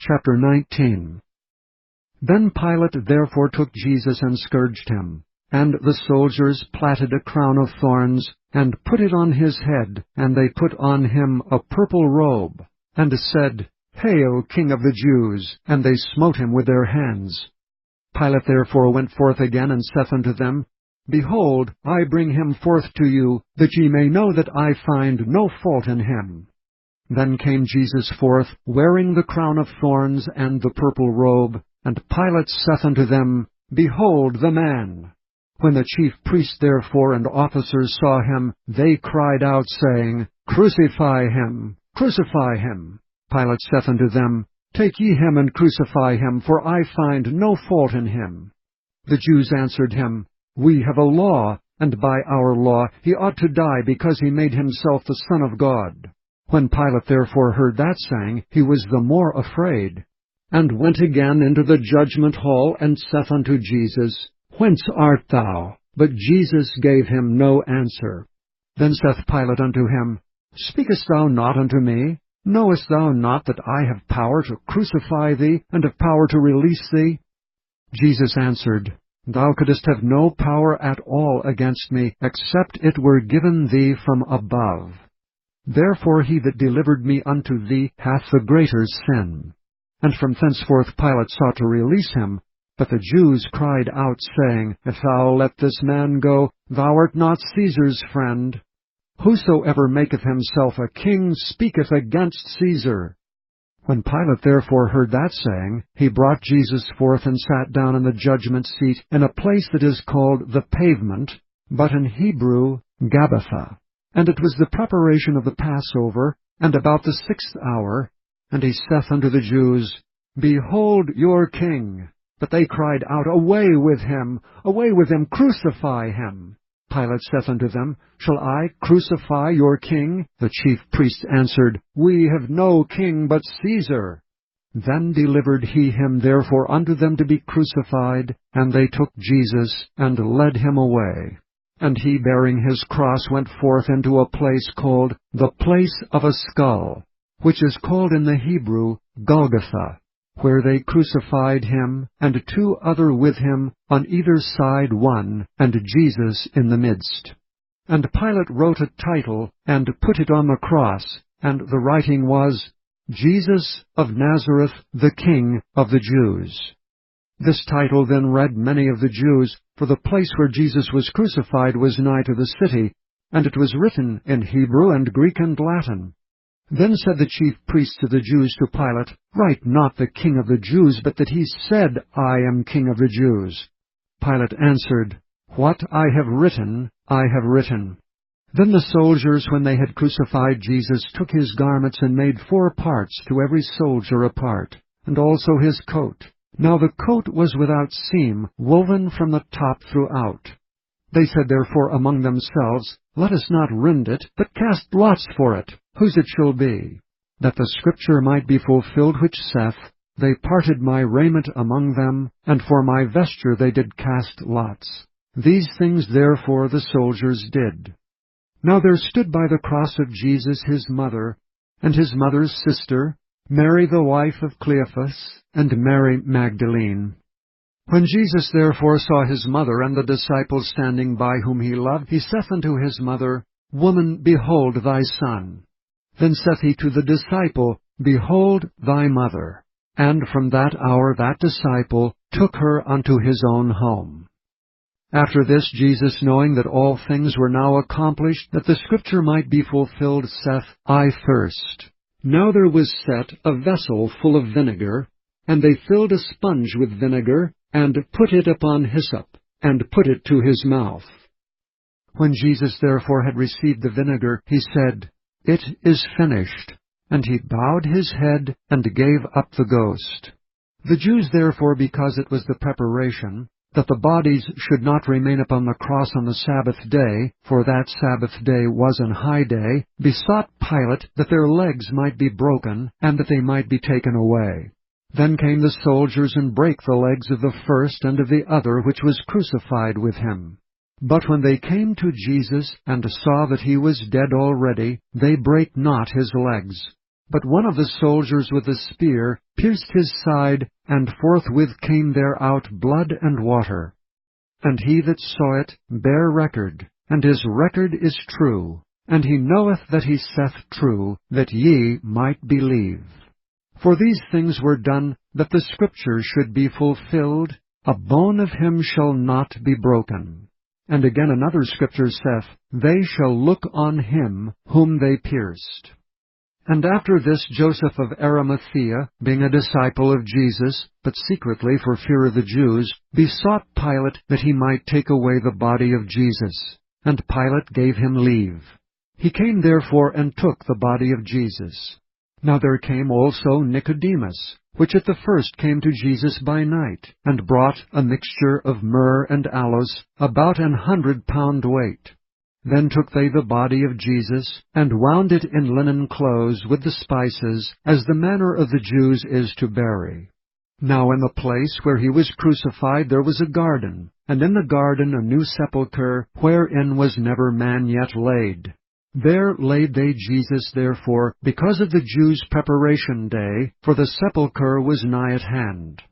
Chapter 19. Then Pilate therefore took Jesus and scourged him. And the soldiers platted a crown of thorns, and put it on his head, and they put on him a purple robe, and said, Hail, King of the Jews! And they smote him with their hands. Pilate therefore went forth again, and saith unto them, Behold, I bring him forth to you, that ye may know that I find no fault in him. Then came Jesus forth, wearing the crown of thorns and the purple robe, and Pilate saith unto them, Behold the man! When the chief priests therefore and officers saw him, they cried out, saying, Crucify him! Crucify him! Pilate saith unto them, Take ye him and crucify him, for I find no fault in him. The Jews answered him, We have a law, and by our law he ought to die, because he made himself the Son of God. When Pilate therefore heard that saying, he was the more afraid, and went again into the judgment hall, and saith unto Jesus, Whence art thou? But Jesus gave him no answer. Then saith Pilate unto him, Speakest thou not unto me? Knowest thou not that I have power to crucify thee, and have power to release thee? Jesus answered, Thou couldst have no power at all against me, except it were given thee from above. Therefore he that delivered me unto thee hath the greater sin. And from thenceforth Pilate sought to release him. But the Jews cried out, saying, If thou let this man go, thou art not Caesar's friend. Whosoever maketh himself a king speaketh against Caesar. When Pilate therefore heard that saying, he brought Jesus forth and sat down in the judgment seat in a place that is called the Pavement, but in Hebrew Gabbatha. And it was the preparation of the Passover, and about the 6th hour. And he saith unto the Jews, Behold your king! But they cried out, Away with him! Away with him! Crucify him! Pilate saith unto them, Shall I crucify your king? The chief priests answered, We have no king but Caesar. Then delivered he him therefore unto them to be crucified, and they took Jesus, and led him away. And he, bearing his cross, went forth into a place called the Place of a Skull, which is called in the Hebrew Golgotha, where they crucified him, and two other with him, on either side one, and Jesus in the midst. And Pilate wrote a title, and put it on the cross, and the writing was, Jesus of Nazareth, the King of the Jews. This title then read many of the Jews, for the place where Jesus was crucified was nigh to the city, and it was written in Hebrew and Greek and Latin. Then said the chief priests to the Jews to Pilate, Write not the King of the Jews, but that he said, I am King of the Jews. Pilate answered, What I have written, I have written. Then the soldiers, when they had crucified Jesus, took his garments and made 4 parts, to every soldier a part, and also his coat. Now the coat was without seam, woven from the top throughout. They said therefore among themselves, Let us not rend it, but cast lots for it, whose it shall be. That the scripture might be fulfilled which saith, They parted my raiment among them, and for my vesture they did cast lots. These things therefore the soldiers did. Now there stood by the cross of Jesus his mother, and his mother's sister, Mary the wife of Cleophas, and Mary Magdalene. When Jesus therefore saw his mother and the disciples standing by whom he loved, he saith unto his mother, Woman, behold thy son. Then saith he to the disciple, Behold thy mother. And from that hour that disciple took her unto his own home. After this Jesus, knowing that all things were now accomplished, that the scripture might be fulfilled, saith, I thirst. Now there was set a vessel full of vinegar, and they filled a sponge with vinegar, and put it upon hyssop, and put it to his mouth. When Jesus therefore had received the vinegar, he said, It is finished. And he bowed his head, and gave up the ghost. The Jews therefore, because it was the preparation, that the bodies should not remain upon the cross on the Sabbath day, for that Sabbath day was an high day, besought Pilate that their legs might be broken, and that they might be taken away. Then came the soldiers and brake the legs of the first and of the other which was crucified with him. But when they came to Jesus, and saw that he was dead already, they brake not his legs. But one of the soldiers with a spear pierced his side, and forthwith came there out blood and water. And he that saw it bare record, and his record is true, and he knoweth that he saith true, that ye might believe. For these things were done, that the Scripture should be fulfilled, a bone of him shall not be broken. And again another Scripture saith, They shall look on him whom they pierced. And after this Joseph of Arimathea, being a disciple of Jesus, but secretly for fear of the Jews, besought Pilate that he might take away the body of Jesus. And Pilate gave him leave. He came therefore and took the body of Jesus. Now there came also Nicodemus, which at the first came to Jesus by night, and brought a mixture of myrrh and aloes, about 100 pound weight. Then took they the body of Jesus, and wound it in linen clothes with the spices, as the manner of the Jews is to bury. Now in the place where he was crucified there was a garden, and in the garden a new sepulchre, wherein was never man yet laid. There laid they Jesus therefore, because of the Jews' preparation day, for the sepulchre was nigh at hand.